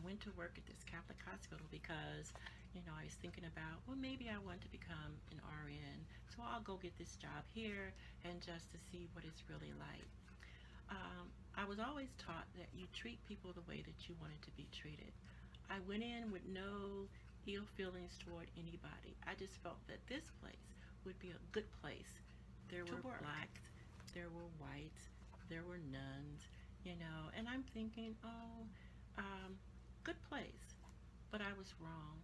went to work at this Catholic hospital because, I was thinking about, well, maybe I want to become an RN, so I'll go get this job here and just to see what it's really like. I was always taught that you treat people the way that you wanted to be treated. I went in with no ill feelings toward anybody. I just felt that this place would be a good place. There were blacks, there were whites, there were nuns, and I'm thinking, oh, good place. But I was wrong.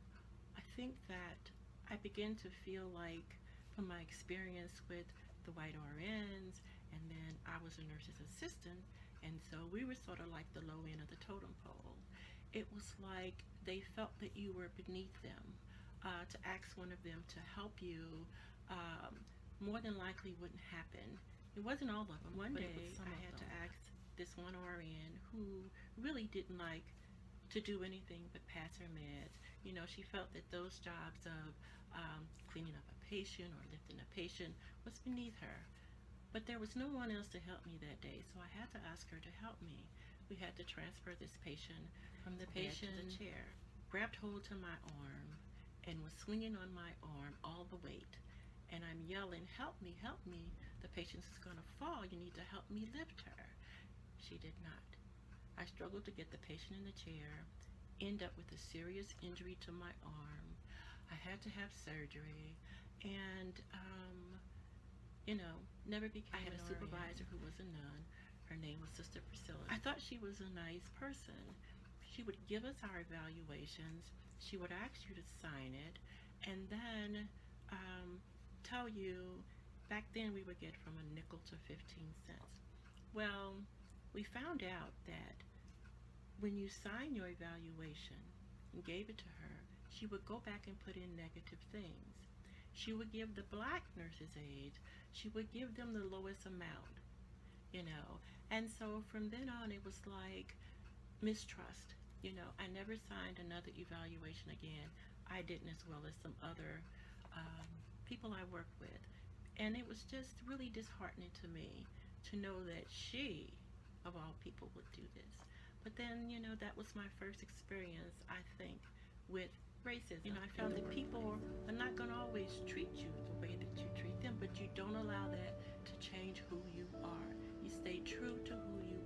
I think that I began to feel like, from my experience with the white RNs, and then I was a nurse's assistant, and so we were sort of like the low end of the totem pole. It was like they felt that you were beneath them. To ask one of them to help you more than likely wouldn't happen. It wasn't all of them. One day I had to ask this one RN who really didn't like to do anything but pass her meds. She felt that those jobs of cleaning up a patient or lifting a patient was beneath her. But there was no one else to help me that day, so I had to ask her to help me. We had to transfer this patient from the bed to the chair. Grabbed hold to my arm and was swinging on my arm all the weight. And I'm yelling, help me, help me. The patient is going to fall. You need to help me lift her. She did not. I struggled to get the patient in the chair, end up with a serious injury to my arm. I had to have surgery, and never became. I had a supervisor who was a nun. Her name was Sister Priscilla. I thought she was a nice person. She would give us our evaluations. She would ask you to sign it, and then tell you. Back then, we would get from a nickel to 15 cents. Well, we found out that when you sign your evaluation and gave it to her, she would go back and put in negative things. She would give the black nurses aides, she would give them the lowest amount, And so from then on, it was like mistrust. I never signed another evaluation again. I didn't, as well as some other people I worked with. And it was just really disheartening to me to know that she, of all people, would do this. But then, that was my first experience, I think, with racism. I found that people are not going to always treat you the way that you treat them, but you don't allow that to change who you are. You stay true to who you